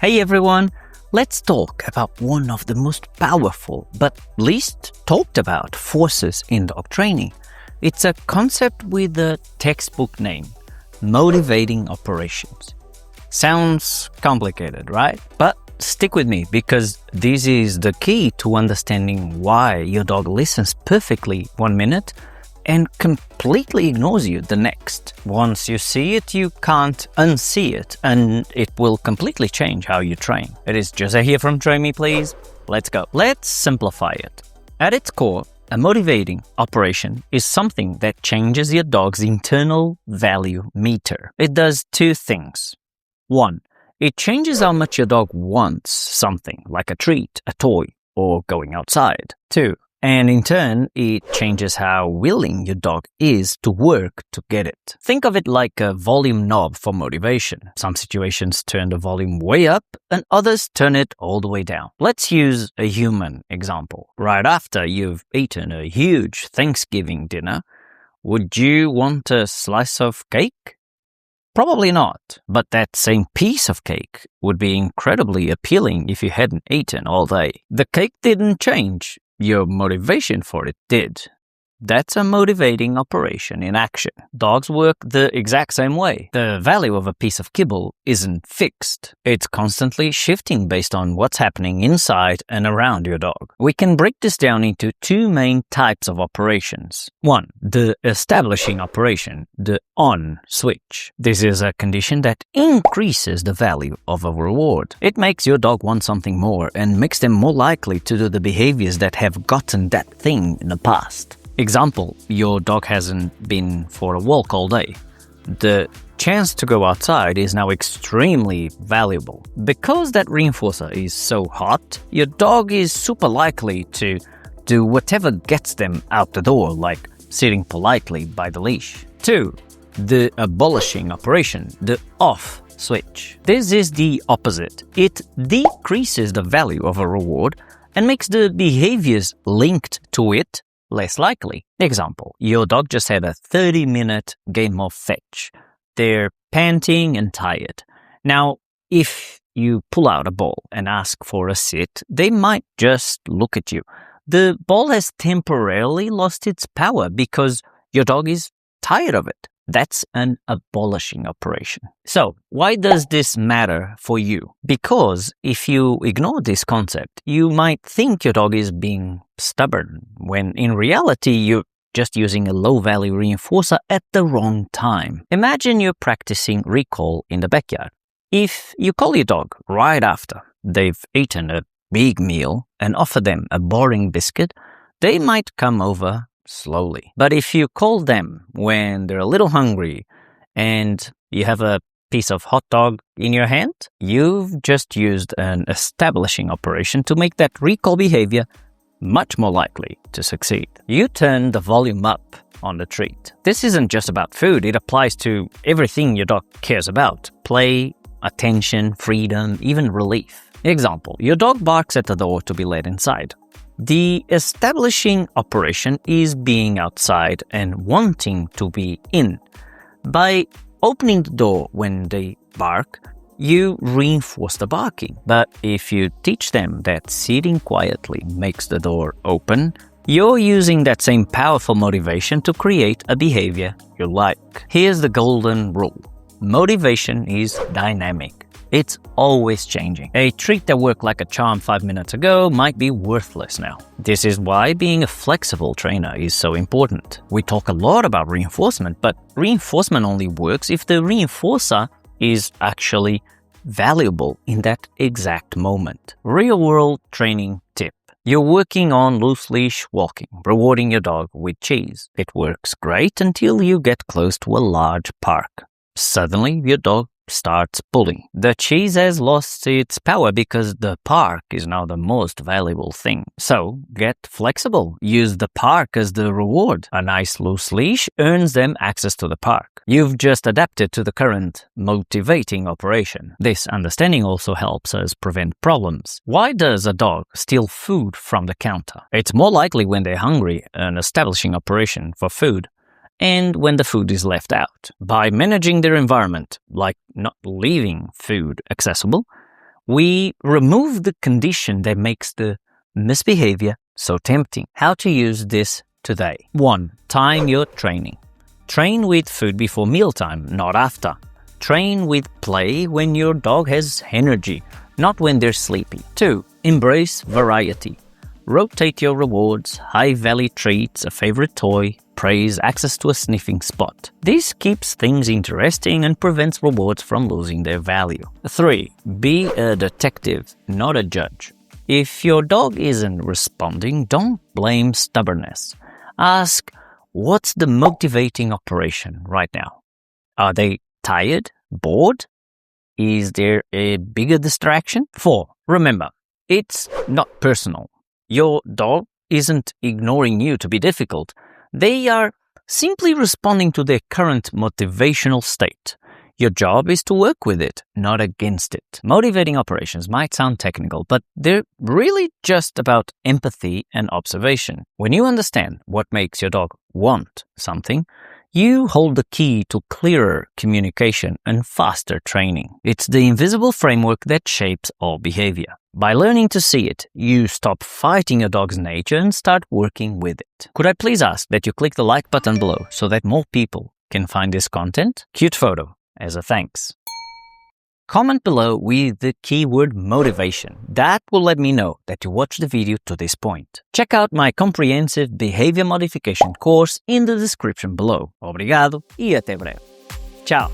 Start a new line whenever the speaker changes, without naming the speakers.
Hey everyone, let's talk about one of the most powerful but least talked about forces in dog training. It's a concept with a textbook name, motivating operations. Sounds complicated, right? But stick with me because this is the key to understanding why your dog listens perfectly 1 minute and completely ignores you the next. Once you see it, you can't unsee it, and it will completely change how you train. It is Jose here from Train Me Please. Let's go. Let's simplify it. At its core, a motivating operation is something that changes your dog's internal value meter. It does two things. 1. It changes how much your dog wants something, like a treat, a toy, or going outside. 2. And in turn, it changes how willing your dog is to work to get it. Think of it like a volume knob for motivation. Some situations turn the volume way up and others turn it all the way down. Let's use a human example. Right after you've eaten a huge Thanksgiving dinner, would you want a slice of cake? Probably not, but that same piece of cake would be incredibly appealing if you hadn't eaten all day. The cake didn't change. Your motivation for it did. That's a motivating operation in action. Dogs work the exact same way. The value of a piece of kibble isn't fixed. It's constantly shifting based on what's happening inside and around your dog. We can break this down into two main types of operations. 1. The establishing operation, the on switch. This is a condition that increases the value of a reward. It makes your dog want something more and makes them more likely to do the behaviors that have gotten that thing in the past. Example, your dog hasn't been for a walk all day. The chance to go outside is now extremely valuable. Because that reinforcer is so hot, your dog is super likely to do whatever gets them out the door, like sitting politely by the leash. 2. The abolishing operation, the off switch. This is the opposite. It decreases the value of a reward and makes the behaviors linked to it less likely. Example, your dog just had a 30-minute game of fetch. They're panting and tired. Now, if you pull out a ball and ask for a sit, they might just look at you. The ball has temporarily lost its power because your dog is tired of it. That's an abolishing operation. So, why does this matter for you? Because if you ignore this concept, you might think your dog is being stubborn, when in reality you're just using a low-value reinforcer at the wrong time. Imagine you're practicing recall in the backyard. If you call your dog right after they've eaten a big meal and offer them a boring biscuit, they might come over slowly. But if you call them when they're a little hungry and you have a piece of hot dog in your hand, you've just used an establishing operation to make that recall behavior much more likely to succeed. You turn the volume up on the treat. This isn't just about food, it applies to everything your dog cares about. Play, attention, freedom, even relief. Example, your dog barks at the door to be let inside. The establishing operation is being outside and wanting to be in. By opening the door when they bark, you reinforce the barking. But if you teach them that sitting quietly makes the door open, you're using that same powerful motivation to create a behavior you like. Here's the golden rule. Motivation is dynamic. It's always changing. A treat that worked like a charm 5 minutes ago might be worthless now. This is why being a flexible trainer is so important. We talk a lot about reinforcement, but reinforcement only works if the reinforcer is actually valuable in that exact moment. Real-world training tip. You're working on loose leash walking, rewarding your dog with cheese. It works great until you get close to a large park. Suddenly, your dog starts pulling. The cheese has lost its power because the park is now the most valuable thing. So, get flexible. Use the park as the reward. A nice loose leash earns them access to the park. You've just adapted to the current motivating operation. This understanding also helps us prevent problems. Why does a dog steal food from the counter? It's more likely when they're hungry, an establishing operation for food, and when the food is left out. By managing their environment, like not leaving food accessible, We remove the condition that makes the misbehavior so tempting. How to use this today. 1. Time your training. Train with food before mealtime, not after. Train with play when your dog has energy, not when they're sleepy. 2. Embrace variety. Rotate your rewards, high-value treats, a favorite toy, praise, access to a sniffing spot. This keeps things interesting and prevents rewards from losing their value. 3. Be a detective, not a judge. If your dog isn't responding, don't blame stubbornness. Ask, what's the motivating operation right now? Are they tired? Bored? Is there a bigger distraction? 4. Remember, it's not personal. Your dog isn't ignoring you to be difficult. They are simply responding to their current motivational state. Your job is to work with it, not against it. Motivating operations might sound technical, but they're really just about empathy and observation. When you understand what makes your dog want something, you hold the key to clearer communication and faster training. It's the invisible framework that shapes all behavior. By learning to see it, you stop fighting your dog's nature and start working with it. Could I please ask that you click the like button below so that more people can find this content? Cute photo as a thanks. Comment below with the keyword motivation. That will let me know that you watched the video to this point. Check out my comprehensive behavior modification course in the description below. Obrigado e até breve. Ciao!